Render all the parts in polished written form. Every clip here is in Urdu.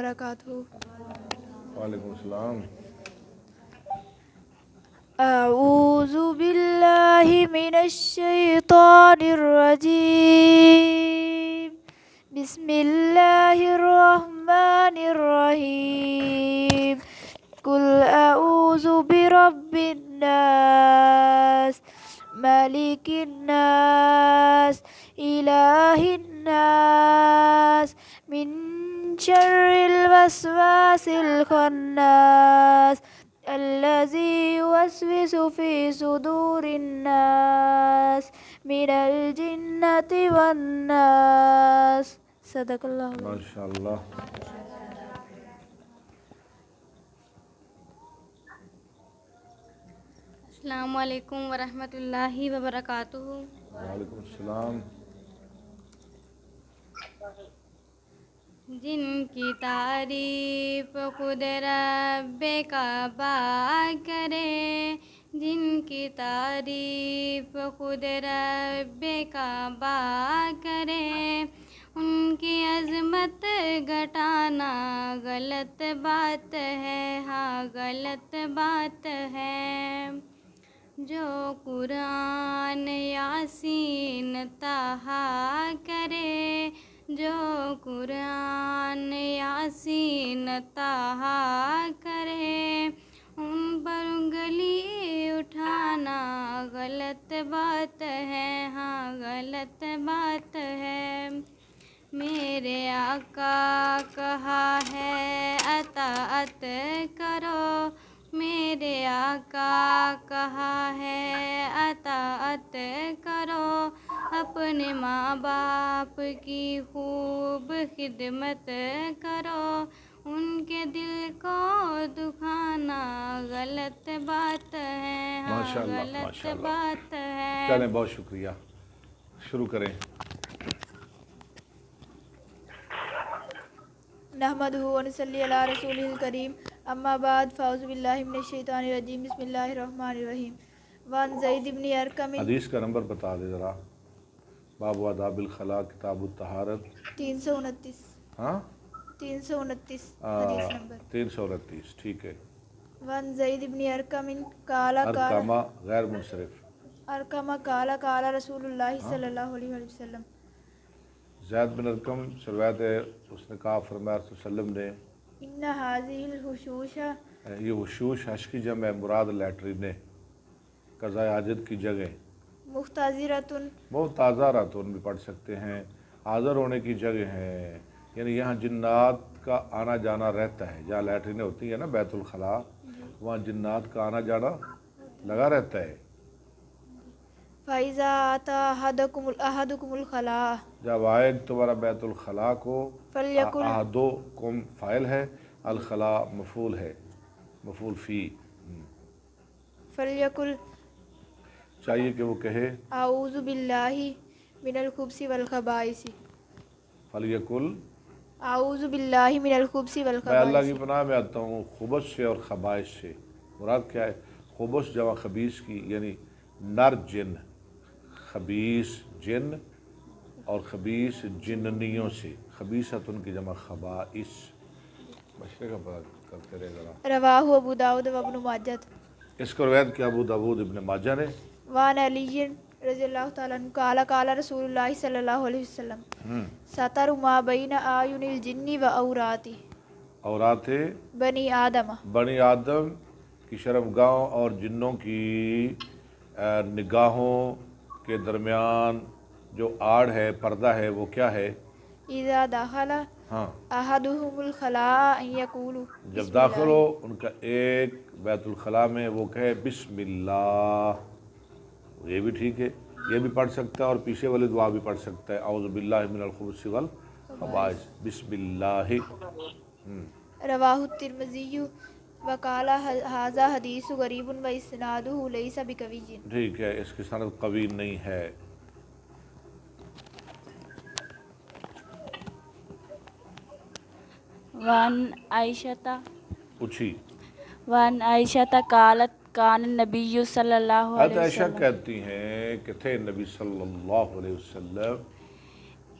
وبرکاتہ۔ وعلیکم السلام۔ اعوذ باللہ من الشیطان الرجیم، بسم اللہ الرحمن الرحیم، قل اعوذ برب الناس، ملک الناس، الہ الناس، من شر الوسواس الخناس، الذي يوسوس في صدور الناس من الجنة والناس۔ صدق اللہ۔ ماشاء اللہ۔ السلام علیکم ورحمۃ اللہ وبرکاتہ۔ وعلیکم السلام۔ جن کی تعریف خود رب کعبہ کرے، جن کی تعریف خود رب کعبہ کرے، ان کی عظمت گھٹانا غلط بات ہے، ہاں غلط بات ہے۔ جو قرآن یاسین طٰہٰ کرے، جو قرآن یاسین طٰہٰ کرے، ان پر انگلی اٹھانا غلط بات ہے، ہاں غلط بات ہے۔ میرے آقا کہا ہے اطاعت کرو، میرے آقا کہا ہے اطاعت کرو، اپنے ماں باپ کی خوب خدمت کرو، ان کے دل کو دکھانا غلط بات ہے، ہاں ماشاء اللہ، غلط ماشاء اللہ۔ بات ہے۔ چلیں، بہت شکریہ، شروع کریں۔ نحمدہ ونصلی علی رسولہ الکریم، اما بعد، فاعوذ باللہ من الشیطان الرجیم، بسم اللہ الرحمن الرحیم۔ وان زید بن ارقم، حدیث کا نمبر بتا دے ذرا۔ باب آداب الخلاء، کتاب الطہارت۔ 329، ہاں 329 حدیث نمبر۔ 329، ٹھیک ہے۔ وان زید بن ارقم قال ارقامہ غیر منصرف۔ ارقم قال قال رسول اللہ صلی اللہ علیہ وسلم۔ زید بن ارقم سے روایت ہے، اس نے کہا فرمایا صلی اللہ علیہ وسلم نے، ان هذه الحشوش، یہ وشوش حش کی جمع ہے، مراد لیٹرین ہے، قضاء حاجت کی جگہ۔ مختضرۃ، بہت تازہ راتون بھی پڑھ سکتے ہیں، حاضر ہونے کی جگہ ہے، یعنی یہاں جنات کا آنا جانا رہتا ہے، جہاں لیٹرینیں ہوتی ہیں نا بیت الخلاء، وہاں جنات کا آنا جانا لگا رہتا ہے۔ فَإِذَا أَتَى أَحَدُكُمُ الْخَلَاءَ، جب آئے تمہارا بیت الخلاء کو، فَلْيَقُلْ، احدکم فاعل ہے، الخلاء مفعول ہے، مفعول فی، فَلْيَقُلْ، چاہیے کہ وہ کہے اعوذ باللہ من الخبث والخبائث، فلیکل، اعوذ باللہ من الخبث میں اللہ والخبائث۔ کی پناہ میں آتا ہوں خبث سے اور خبائث سے۔ مراد کیا ہے؟ خبث جمع خبیث کی، یعنی نر جن، خبیث جن، اور خبیث جننیوں سے، خبیثت ان کی جمع خبائث۔ بشرے کا پتہ کرتے رہے ذرا۔ رواہ ابو داؤد و ابن ماجہ۔ اس کو روایت کیا ابو داؤد ابن ماجہ نے۔ وعن علی رضی اللہ تعالیٰ عنہ قال قال رسول اللہ صلی اللہ علیہ وسلم، ستر ما بین اعین الجن و عورات عورات بنی آدم، بنی آدم کی شرمگاہوں اور جنوں کی نگاہوں کے درمیان جو آڑ ہے، پردہ ہے، وہ کیا ہے؟ اذا دخل ہاں، احدهم الخلاء ان یقول، جب داخل ہو ان کا ایک بیت الخلاء میں، وہ کہے بسم اللہ۔ یہ بھی ٹھیک ہے، یہ بھی پڑھ سکتا ہے، اور پیچھے والی دعا بھی پڑھ سکتا ہے، اعوذ باللہ من الخبث والخبائث، بسم اللہ۔ رواہ الترمذی وقال ھذا حدیث غریب و اسنادہ لیس بقوی۔ ٹھیک ہے، اس کی سند قوی نہیں ہے۔ وان عائشہ، پوچھی وان عائشہ قالت کان النبی صلی اللہ علیہ عائشہ وسلم کہتی ہیں کہ تھے نبی صلی اللہ علیہ وسلم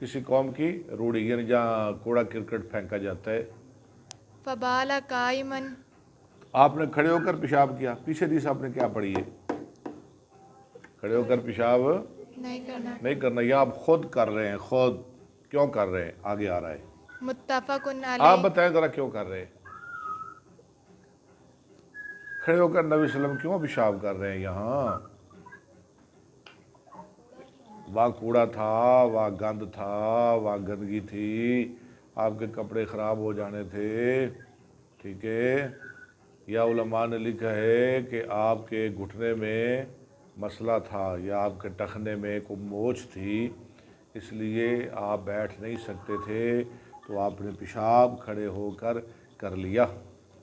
کسی قوم کی روڑی، یعنی جہاں کوڑا کرکٹ پھینکا جاتا ہے. فبال قائما، آپ نے کھڑے ہو کر پیشاب کیا. پیچھے حدیث آپ نے کیا پڑھی ہے؟ کھڑے ہو کر پیشاب نہیں کرنا. یہ آپ خود کر رہے ہیں. خود کیوں کر رہے ہیں؟ آگے آ رہا ہے. متفق آپ علیہ. بتائیں ذرا کیوں کر رہے ہیں؟ کھڑے ہو کر نبی صلی اللہ علیہ وسلم کیوں پیشاب کر رہے ہیں یہاں؟ وہاں کوڑا تھا، وہاں گند تھا، وہاں گندگی تھی، آپ کے کپڑے خراب ہو جانے تھے. ٹھیک ہے. یا علماء نے لکھا ہے کہ آپ کے گھٹنے میں مسئلہ تھا یا آپ کے ٹخنے میں کوئی موچ تھی، اس لیے آپ بیٹھ نہیں سکتے تھے، تو آپ نے پیشاب کھڑے ہو کر لیا.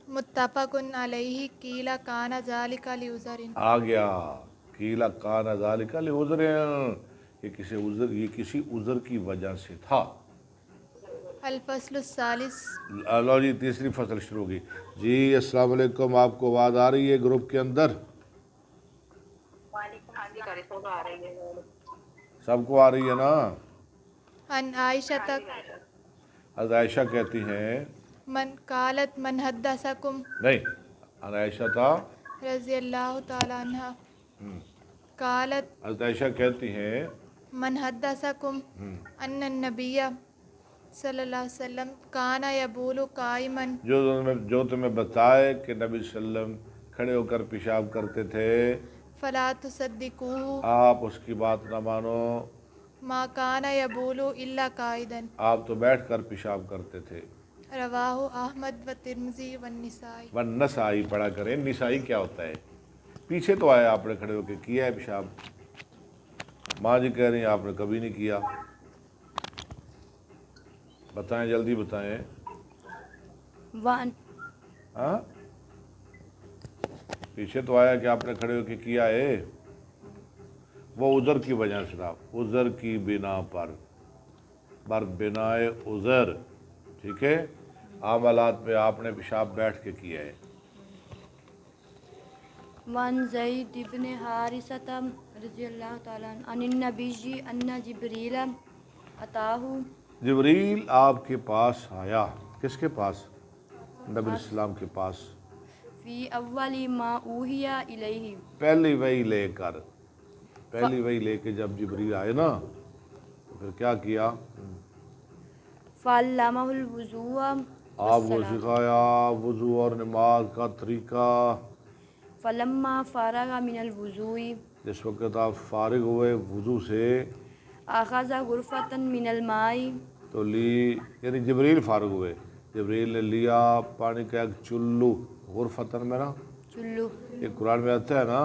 متفق علیہ. قیل کان ذلک لعذر. آ گیا. قیل کان ذلک لعذر، یہ کسی عذر کی وجہ سے تھا. الفصل الثالث. لو جی تیسری فصل شروع ہوگی. جی السلام علیکم. آپ کو آواز آ رہی ہے گروپ کے اندر؟ سب کو آ رہی ہے نا؟ ان عائشہ تک حضرت عائشہ کہتی ہیں من قالت من حدثکم، نہیں، ان عائشہ تھا رضی اللہ تعالی عنہ قالت، حضرت عائشہ کہتی ہیں من حدثکم ان النبی صلی اللہ علیہ وسلم کان یبول قائما، جو تمہیں بتائے کہ نبی صلی اللہ علیہ وسلم کھڑے ہو کر پیشاب کرتے تھے، فلا تصدقوہ، آپ اس کی بات نہ مانو. ما کان یبول الا قائدا، آپ تو بیٹھ کر پیشاب کرتے تھے. رواہ احمد و ترمذی والنسائی. والنسائی پڑھا کریں. نسائی کیا ہوتا ہے؟ پیچھے تو آیا آپ نے کھڑے ہو کے کیا ہے پیشاب. ماں جی کہہ رہی ہیں آپ نے کبھی نہیں کیا. بتائیں، جلدی بتائیں. وان ہاں پیچھے تو آیا کہ آپ نے کھڑے ہو کے کیا ہے. وہ عذر کی وجہ سے تھا. عذر کی بنا پر بنا عذر. ٹھیک ہے. عاملات میں آپ نے پیشاب بیٹھ کے کیا ہے. وان زید بن حارثہ رضی اللہ تعالیٰ عنہ عن النبی ان جبریل اتاہ، جبریل آپ کے پاس آیا. کس کے پاس؟ نبی علیہ السلام کے پاس. فی اول ما اوحی الیہ، پہلی وحی لے کے جب جبریل آئے نا تو پھر کیا کیا؟ فعلمہ الوضوء آپ کو سکھایا وضو اور نماز کا طریقہ. فلما فارغ من الوضوء، جس وقت آپ فارغ ہوئے وضو سے، اخذ غرفۃ من الماء، تو لی، یعنی جبریل فارغ ہوئے، جبریل نے لیا پانی کا ایک چلو. غرفتن میں نا چلو، یہ قرآن میں آتا ہے نا،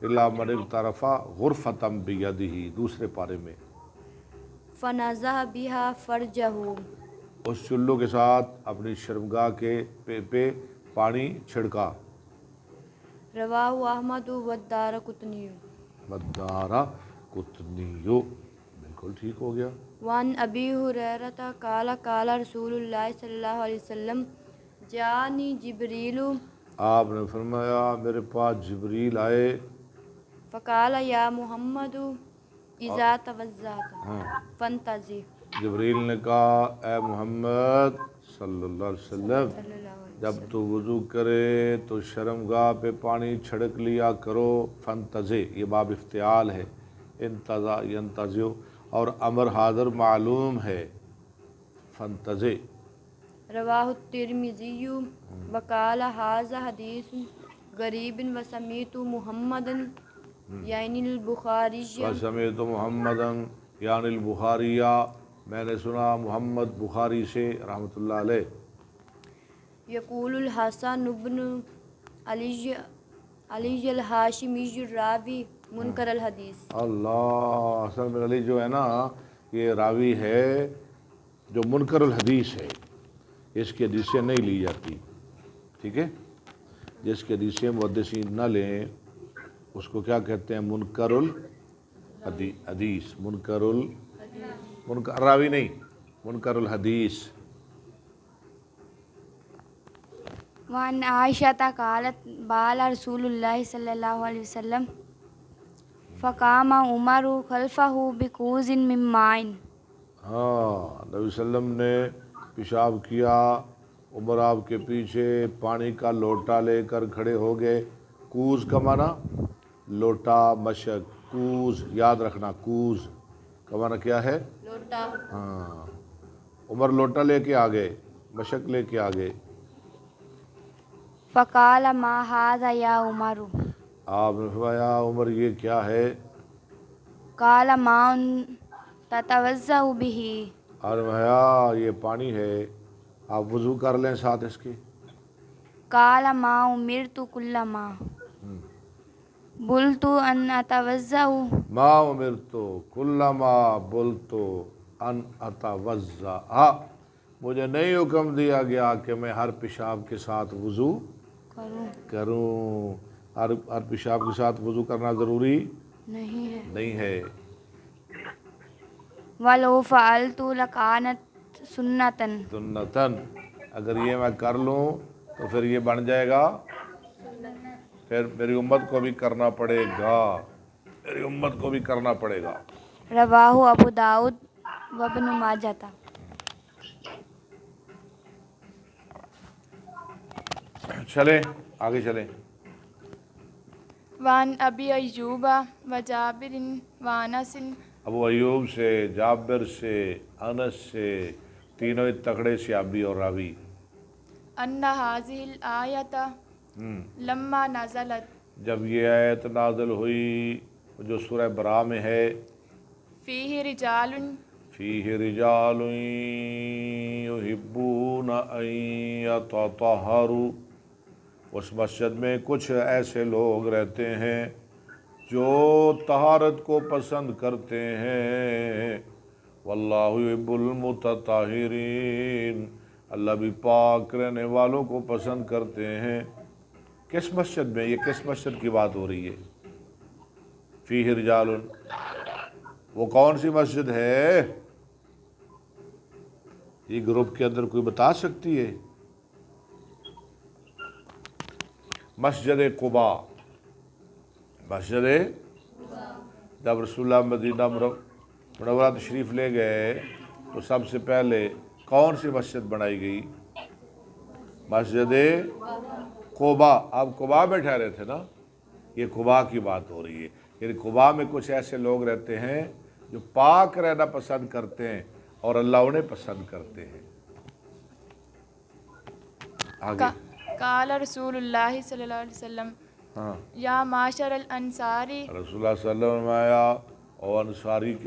الا من اغترف غرفتم بیدہ، دوسرے پارے میں. فنزہ بہا فرجہ، اس چلو کے ساتھ اپنی شرمگاہ کے پہ پانی چھڑکا. رواہ احمد والدارقطنی. مدارہ قطنیو، بالکل ٹھیک ہو گیا. وان ابی ہریرہ قال قال رسول اللہ صلی اللہ علیہ وسلم جاءنی جبریل، آپ نے فرمایا میرے پاس جبریل آئے. فقال یا محمد اذا توضأت فانتظر، جبریل نے کہا اے محمد صلی اللہ علیہ وسلم، جب تو وضو کرے تو شرمگاہ پہ پانی چھڑک لیا کرو. فانتظر، یہ باب افتعال ہے. انتظا ینتظر، اور امر حاضر معلوم ہے. فانتظر. رواہ الترمذی وقال ھذا حدیث غریب وسمیعت محمدا یعنی البخاری، وسمیعت محمدا یعنی البخاریہ، میں نے سنا محمد بخاری سے رحمۃ اللہ علیہ. یقول الحسن بن علی الہاشمی الراوی منکر الحدیث. اللہ، حسن بن علی جو ہے نا، یہ راوی ہے جو منکر الحدیث ہے. اس کی حدیثیں نہیں لی جاتی. ٹھیک ہے. جس کی حدیثیں محدثین نہ لیں اس کو کیا کہتے ہیں؟ منکر الحدیث. منکر راوی نہیں، منکر الحدیث. وعن عائشہ قالت بال رسول اللہ صلی اللہ علیہ وسلم فقام عمر خلفہ بکوز من ماء. ہاں نبی صلی اللہ علیہ وسلم نے پیشاب کیا، عمر آپ کے پیچھے پانی کا لوٹا لے کر کھڑے ہو گئے۔ کوز کا معنی لوٹا، مشک، کوز یاد رکھنا، کوز کا معنی کیا ہے؟ لوٹا۔ ہاں، عمر لوٹا لے کے آ گئے، مشک لے کے آ گئے۔ فقال ما هذا یا عمر، آپ نے فرمایا عمر یہ کیا ہے؟ قال ماء تتوضأ به، اور فرمایا یہ پانی ہے، آپ وضو کر لیں ساتھ اس کے۔ قال ما امرت كل ما بلت ان اتوضأ، ما امرتو کلما بلتو ان اتوضا، مجھے نہیں حکم دیا گیا کہ میں ہر پیشاب کے ساتھ وضو کروں۔ ہر پیشاب کے ساتھ وضو کرنا ضروری نہیں ہے۔ ولو فعلت لكانت سنة، سنتن، اگر یہ میں کر لوں تو پھر یہ بن جائے گا، پھر میری امت کو بھی کرنا پڑے گا، میری امت کو بھی کرنا پڑے گا۔ رواہ ابو داؤد وابن ماجہ۔ چلیں آگے چلیں۔ وعن ابی ایوب و جابر و انس، ابو ایوب سے، جابر سے، انس سے، تینوں ہی تکڑے صحابی اور راوی۔ ان هذه الآیۃ لما نزلت، جب یہ آیت نازل ہوئی جو سورہ برا میں ہے، فیہ رجال فیہ رجال یحبون ان یتطہروا، اس مسجد میں کچھ ایسے لوگ رہتے ہیں جو طہارت کو پسند کرتے ہیں۔ واللہ یحب المتطہرین، اللہ بھی پاک رہنے والوں کو پسند کرتے ہیں۔ کس مسجد میں؟ یہ کس مسجد کی بات ہو رہی ہے؟ فیہ رجال، وہ کون سی مسجد ہے؟ یہ گروپ کے اندر کوئی بتا سکتی ہے؟ مسجد قباء، مسجد جب رسول اللہ مدینہ منورہ تشریف لے گئے تو سب سے پہلے کون سی مسجد بنائی گئی؟ مسجد قباء۔ آپ قباء میں ٹھہرے تھے نا، یہ قباء کی بات ہو رہی ہے۔ یعنی قباء میں کچھ ایسے لوگ رہتے ہیں جو پاک رہنا پسند کرتے ہیں اور اللہ انہیں پسند کرتے ہیں۔ آگے قال رسول اللہ صلی اللہ علیہ وسلم، ہاں، یا معاشر الانصاری، رسول اللہ صلی اللہ علیہ وسلم آیا اور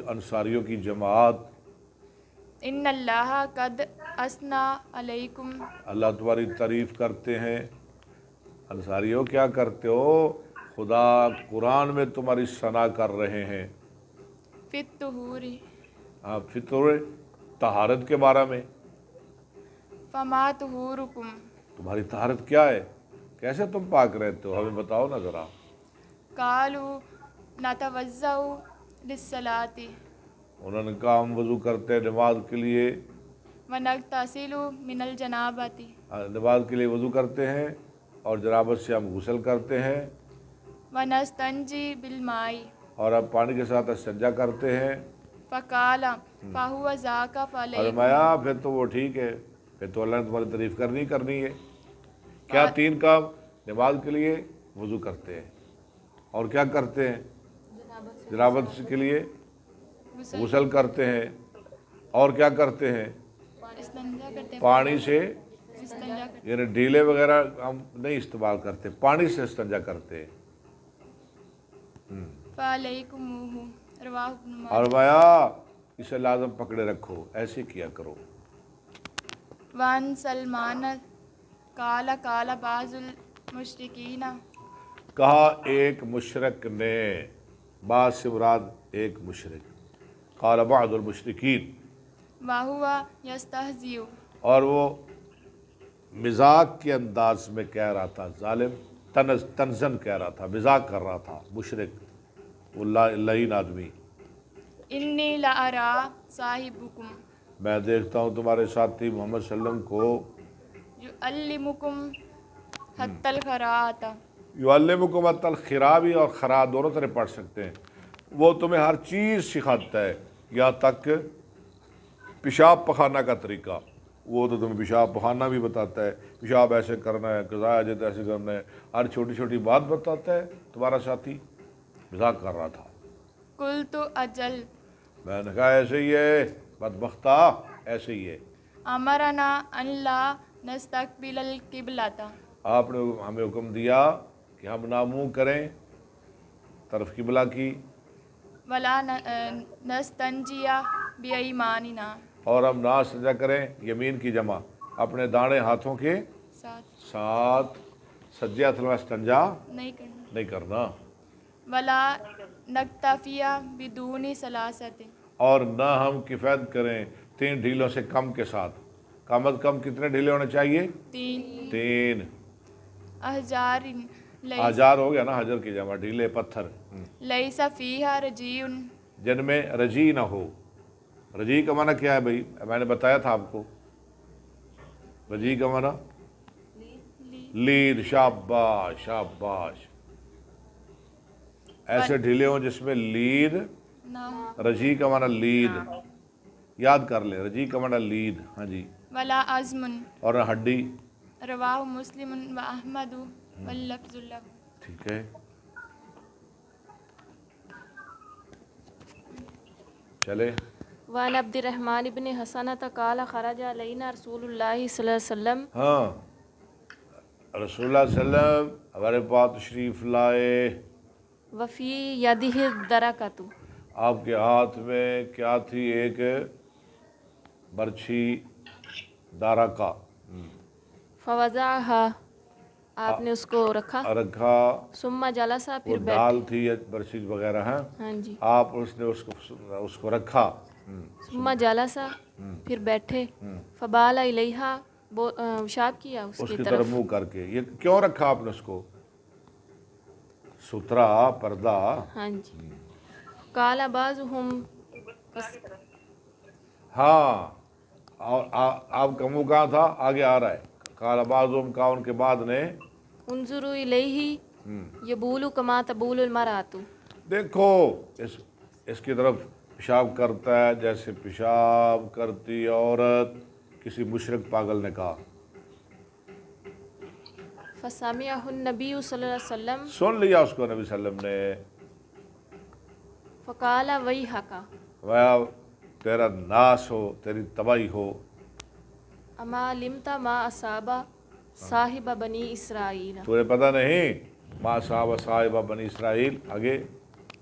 انصاریوں کی جماعت، ان اللہ قد اثنا علیکم، اللہ تمہاری تعریف کرتے ہیں۔ انصاریوں کیا کرتے ہو؟ خدا قرآن میں تمہاری ثنا کر رہے ہیں۔ فی الطہور، آپ فطور طہارت کے بارے میں، فما طہورکم، تمہاری طہارت کیا ہے؟ کیسے تم پاک رہتے ہو؟ ہمیں بتاؤ نا ذرا۔ قالوا نتوضأ للصلاۃ انہوں نے کہا ہم وضو کرتے ہیں نماز کے لیے، ونغتسل من الجنابۃ، نماز کے لیے وضو کرتے ہیں اور جنابت سے ہم غسل کرتے ہیں، ونستنجی بالماء، اور اب پانی کے ساتھ استنجا کرتے ہیں۔ فقال فہو ذاک فعلیکم، فرمایا پھر تو وہ ٹھیک ہے، پھر تو اللہ نے تمہاری تعریف کرنی ہے۔ کیا تین کام؟ نماز کے لیے وضو کرتے ہیں، اور کیا کرتے ہیں؟ جنابت کے لیے غسل کرتے ہیں، اور کیا کرتے ہیں؟ استنجا کرتے ہیں، پانی سے، استنجا کرتے یعنی ڈیلے وغیرہ ہم نہیں استعمال کرتے، پانی سے استنجا کرتے ہیں۔ فعلیکموہ، رواہ ابن ماجہ۔ اور فرمایا اسے لازم پکڑے رکھو، ایسے کیا کرو۔ وان سلمان قال قال بعض المشرکین، کہا ایک مشرک نے، بعض سے مراد ایک مشرک، قال بعض المشرکین، وہو یستہزئ، اور وہ مذاق کے انداز میں کہہ رہا تھا، ظالم تنزن کہہ رہا تھا، مذاق کر رہا تھا مشرک، وہ لعین آدمی، انی لأری صاحبکم میں دیکھتا ہوں تمہارے ساتھی محمد صلی اللہ علیہ وسلم کو، یعلمکم حتی القراءۃ، یعلمکم حتی القراء بھی اور خراء دونوں طرح پڑھ سکتے ہیں، وہ تمہیں ہر چیز سکھاتا ہے، یہاں تک پیشاب پخانا کا طریقہ وہ تو تمہیں پیشاب پخانا بھی بتاتا ہے، پیشاب ایسے کرنا ہے، قضاء حاجت ایسے کرنا ہے، ہر چھوٹی چھوٹی بات بتاتا ہے۔ تمہارا ساتھی مذاق کر رہا تھا۔ قلت اجل میں نے کہا ایسے ہی ہے بدبختہ، ایسے ہی ہے۔ امرنا ان لا نستقبل القبلۃ، آپ نے ہمیں حکم دیا کہ ہم نہ منہ کریں طرف قبلہ کی، ولا نستنجی بایماننا، اور ہم نہ سجا کریں یمین کی جمع اپنے داڑھے ہاتھوں کے ساتھ ساتھ، سجیت استنجا نہیں کرنا، نہیں کرنا، ولا نکتفی بدون ثلاثۃ، اور نہ ہم کفایت کریں 3 ڈھیلوں سے کم کے ساتھ۔ کم از کم کتنے ڈھیلے ہونے چاہیے؟ 3 احجار آجار ہو گیا نا، حجر کی جمع ڈھیلے پتھر، لیس فیہا رجیع، جن میں رجی نہ ہو۔ رجی کا معنی کیا ہے بھائی؟ میں نے بتایا تھا آپ کو، رجی کا معنی لید، شاباش شاباش، ایسے ڈھیلے ہوں جس میں لید، نہ رجی کا معنی لید، یاد کر لیں، رجی کا معنی لید، ہاں جی، ولا عظم، اور نہ ہڈی۔ رواہ مسلم و احمد واللفظ لہ۔ ٹھیک ہے، چلے۔ وعن عبد الرحمن بن حسنة قال خرج علينا رسول الله صلی اللہ علیہ وسلم، ہاں، رسول اللہ صلی اللہ علیہ وسلم ہمارے پاس تشریف لائے، وفی یدہ الدرکۃ، آپ کے ہاتھ میں کیا تھی؟ ایک برچھی، دارا کا، فوضعها، آپ نے اس کو رکھا، رکھا، ثم جلسا، وہ پھر ڈال بیٹھے، تھی یا برچھی وغیرہ ہیں، ہاں جی، آپ اس نے اس کو رکھا، ثم جلسا، پھر بیٹھے، فبال الیہا، پیشاب کیا اس اس کی کی طرف، طرف منہ کر کے۔ یہ کیوں رکھا آپ نے اس کو؟ سترا، پردہ۔ ہاں جی، قال بعضهم، ہاں، اور آپ کا منہ کہاں تھا؟ آگے آ رہا ہے۔ قال بعضهم، کہا ان کے بعد نے، انظروا الیہ یبول کما تبول المرأۃ، دیکھو اس کی طرف پیشاب کرتا ہے جیسے پیشاب کرتی عورت۔ کسی مشرک پاگل نے کہا۔ فسمعہ النبی صلی اللہ علیہ وسلم، سن لیا اس کو نبی صلی اللہ علیہ وسلم نے، فقال ویحک، وہ تیرا ناس ہو، تیری تباہی ہو، اما علمت ما اصاب صاحب بنی اسرائیل، تجھے پتہ نہیں ما صاحب بنی اسرائیل، آگے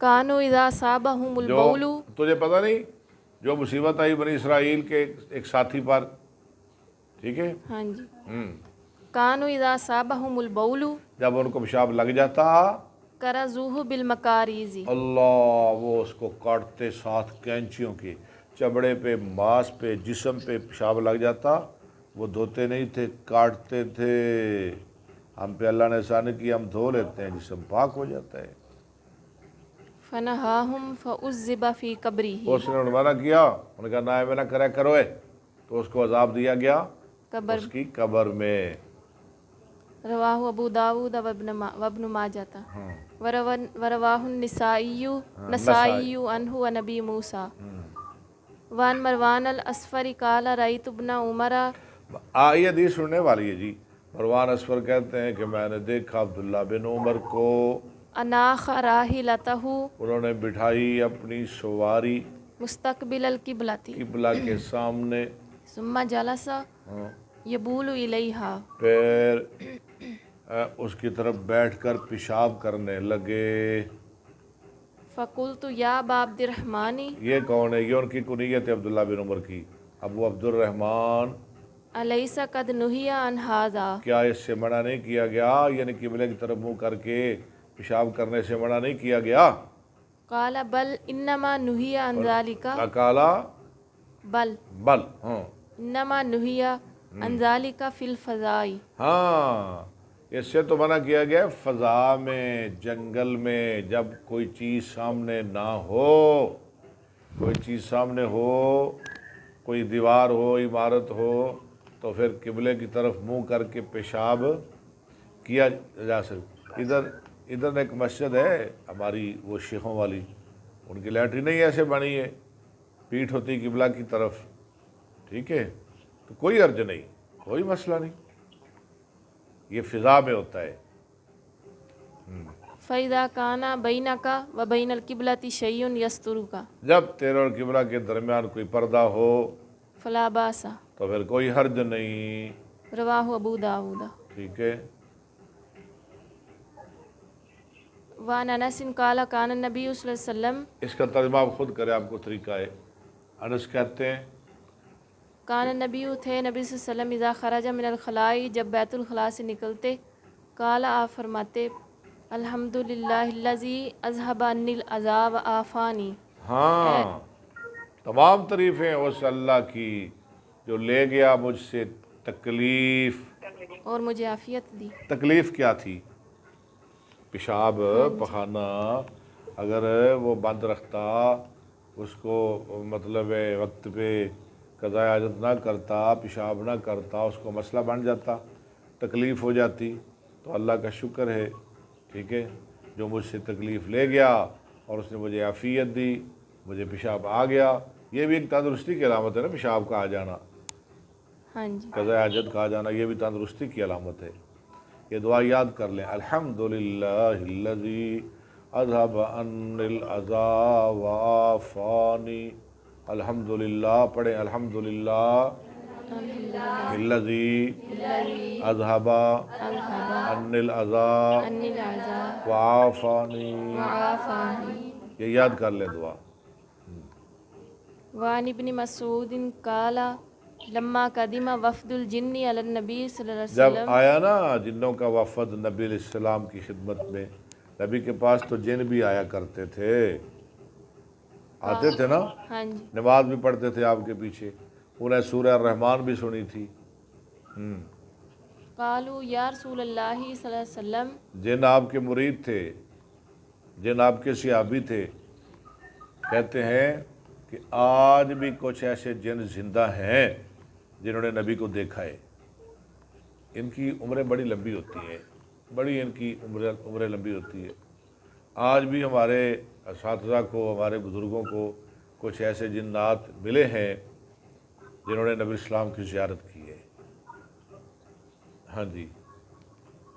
کانوا اذا اصابہم جو، البول، تجھے پتہ نہیں جو مصیبت آئی بنی اسرائیل کے ایک ساتھی پر، ٹھیک ہے، ہاں جی، کانوا اذا اصابہم البول جب ان کو پیشاب لگ جاتا، کرزوہ بالمکاریز، اللہ، وہ اس کو کاٹتے ساتھ کینچیوں کے، چمڑے پہ، ماس پہ، جسم پہ پیشاب لگ جاتا، وہ دھوتے نہیں تھے، کاٹتے تھے۔ ہم پہ اللہ نے احسان کیا، ہم دھو لیتے ہیں، جسم پاک ہو جاتا ہے۔ فنہاہم فعذب فی قبرہ، اس نے منع کیا، انہوں نے کہا نہ میں نہ کرے کرو، تو اس کو عذاب دیا گیا قبر، اس کی قبر میں۔ رواہ ابو داود وابن ماجہ، ورواہ النسائی عنہ ونبی موسیٰ، وان مروان الاسفر قال رأیت ابن عمر، یہ حدیث سننے والی ہے جی۔ مروان اسفر کہتے ہیں کہ میں نے دیکھا عبداللہ بن عمر کو، اناخ راحلتہ انہوں نے بٹھائی اپنی سواری مستقبل القبلۃ، قبلہ کے سامنے، ثم جلس یبول الیہا، پھر اس کی طرف بیٹھ کر پیشاب کرنے لگے۔ فقلت یا ابا عبد الرحمن، یہ کون ہے؟ یہ ان کی کنیت ہے عبداللہ بن عمر کی، ابو عبد الرحمن۔ الیس قد نہی عن ھذا، کیا اس سے منع نہیں کیا گیا؟ یعنی قبلے کی طرف منہ کر کے پیشاب کرنے سے منع نہیں کیا گیا؟ قال بل انما نہی عن ذلک، کالا بل بل، ہاں انما نہی عن ذلک فی الفضاء، ہاں، اس سے تو منع کیا گیا فضا میں، جنگل میں، جب کوئی چیز سامنے نہ ہو، کوئی چیز سامنے ہو، کوئی دیوار ہو، عمارت ہو، تو پھر قبلے کی طرف منہ کر کے پیشاب کیا جا سکتا۔ ادھر ایک مسجد ہے ہماری، وہ شیخوں والی، ان کی لیٹرین نہیں ایسے بنی ہے، پیٹھ ہوتی قبلہ کی طرف، ٹھیک ہے، تو کوئی حرج نہیں، کوئی مسئلہ نہیں، یہ فضا میں ہوتا ہے۔ فَإِذَا كَانَ بَيْنَكَ وَبَيْنَ الْقِبْلَةِ شَيْءٌ يَسْتُرُكَ جب تیرے اور قبلہ کے درمیان کوئی پردہ ہو فَلَا بَأْسَ تو پھر کوئی حرج نہیں، رواہ ابو داؤد۔ ٹھیک ہے۔ وعن انس قال كان النبي صلی اللہ علیہ وسلم، اس کا ترجمہ آپ خود کریں، آپ کو طریقہ ہے۔ انس کہتے ہیں کان النبی تھے نبی صلی اللہ علیہ وسلم اذا خرج من الخلاء جب بیت الخلاء سے نکلتے، قال آپ فرماتے الحمدللہ الذی اذهب عنی الاذى وعافانی، ہاں، تمام تعریفیں اس اللہ کی جو لے گیا مجھ سے تکلیف۔ اور مجھے عافیت دی۔ تکلیف کیا تھی؟ پیشاب پخانہ اگر وہ بند رکھتا، اس کو مطلب وقت پہ قضاء حاجت نہ کرتا، پیشاب نہ کرتا، اس کو مسئلہ بن جاتا، تکلیف ہو جاتی۔ تو اللہ کا شکر ہے، ٹھیک ہے، جو مجھ سے تکلیف لے گیا اور اس نے مجھے عافیت دی، مجھے پیشاب آ گیا۔ یہ بھی ایک تندرستی کی علامت ہے نا، پیشاب کا آ جانا، ہاں جی، قضاء حاجت کا آ جانا، یہ بھی تندرستی کی علامت ہے۔ یہ دعا یاد کر لیں، الحمدللہ الذی اذهب عنی الاذى وعافانی۔ الحمدللہ پڑھیں، الحمدللہ الذی اذهب عنی الاذى انی العذاب وعافانی۔ وعافانی۔ یہ یاد کر لیں دعا۔ وعن ابن مسعود قال لما قدم وفد الجن علی النبی صلی اللہ علیہ جب وسلم، آیا نا جنوں کا وفد نبی علیہ السلام کی خدمت میں، نبی کے پاس تو جن بھی آیا کرتے تھے، آتے تھے نا، ہاں جی، نماز بھی پڑھتے تھے آپ کے پیچھے، انہیں سورہ الرحمن بھی سنی تھی۔ قالوا یا رسول اللہ صلی اللہ علیہ وسلم، جن آپ کے مرید تھے، جن آپ کے صحابی تھے، کہتے ہیں کہ آج بھی کچھ ایسے جن زندہ ہیں جنہوں نے نبی کو دیکھا ہے۔ ان کی عمریں بڑی لمبی ہوتی ہیں، بڑی ان کی عمریں لمبی ہوتی ہے۔ آج بھی ہمارے اساتذہ کو، ہمارے بزرگوں کو کچھ ایسے جنات ملے ہیں جنہوں نے نبی اسلام کی زیارت کی ہے۔ ہاں جی،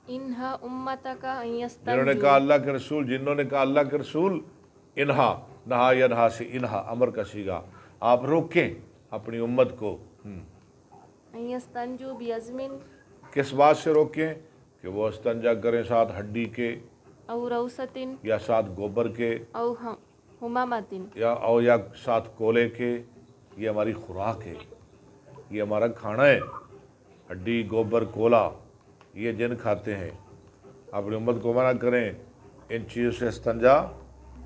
انہا امتک ان جنہوں نے یستنجوا، کہا اللہ کے رسول، جنہوں نے کہا اللہ کے رسول، انہا، نہا ینہا سے انہا امر کا صیغہ، آپ روکیں اپنی امت کو۔ ان یستنجوا بعظم کس بات سے روکیں؟ کہ وہ استنجا کریں ساتھ ہڈی کے، او روثۃ یا ساتھ گوبر کے، او حمامۃ، یا ساتھ کولے کے۔ یہ ہماری خوراک ہے، یہ ہمارا کھانا ہے، ہڈی، گوبر، کولا، یہ جن کھاتے ہیں۔ اپنی امت کو منع کریں ان چیزوں سے استنجا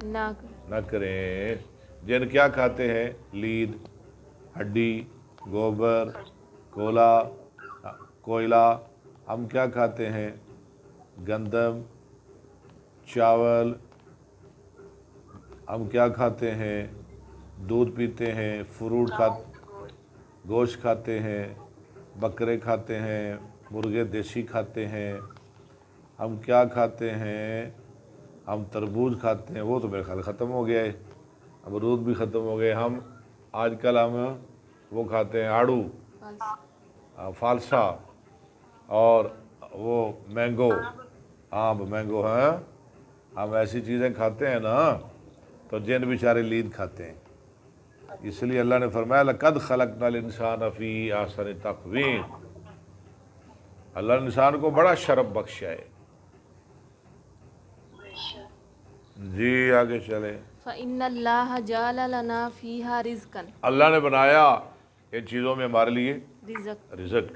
نہ کریں۔ نہ کریں۔ جن کیا کھاتے ہیں؟ لید، ہڈی، گوبر، کولا، کوئلہ۔ ہم کیا کھاتے ہیں؟ گندم، چاول۔ ہم کیا کھاتے ہیں؟ دودھ پیتے ہیں، فروٹ گوشت کھاتے ہیں، بکرے کھاتے ہیں، مرغے دیسی کھاتے ہیں۔ ہم کیا کھاتے ہیں؟ ہم تربوز کھاتے ہیں، وہ تو میرے خیال ختم ہو گیا ہے، امرود بھی ختم ہو گئے۔ ہم آج کل ہم وہ کھاتے ہیں، آڑو، فالسا، اور وہ مینگو، آم، مینگو ہیں۔ ہم ایسی چیزیں کھاتے ہیں نا، تو جن بیچارے لید کھاتے ہیں۔ اس لیے اللہ نے فرمایا لَقَدْ خَلَقْنَا الْإِنسَانَ فِي أَحْسَنِ تَقْوِيمٍ۔ اللہ نے انسان کو بڑا شرف بخشا ہے۔ جی آگے چلیں۔ فإن اللہ جعل لنا فیہا رزقا، اللہ نے بنایا ان چیزوں میں ہمارے لیے رزق، رزق،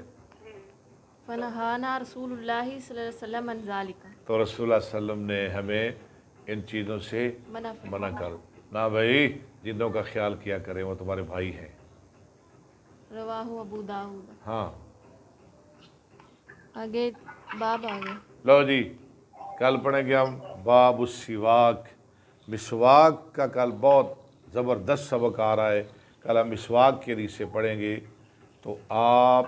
فنہانا رسول اللہ صلی اللہ علیہ وسلم عن ذالک، تو رسول اللہ صلی اللہ علیہ وسلم نے ہمیں ان چیزوں سے منع کر، نہ بھائی جنوں کا خیال کیا کریں، وہ تمہارے بھائی ہیں۔ رواہ ابو داؤد۔ ہاں آگے باب آگے، لو جی، کل پڑھیں گے ہم باب السواک۔ مسواک کا کل بہت زبردست سبق آ رہا ہے، کل ہم مسواک کے حدیث سے پڑھیں گے۔ تو آپ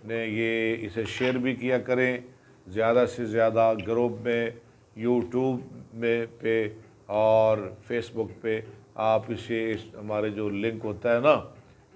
نے یہ اسے شیئر بھی کیا کریں زیادہ سے زیادہ، گروپ میں، یوٹیوب میں پہ اور فیس بک پہ آپ اسے ہمارے جو لنک ہوتا ہے نا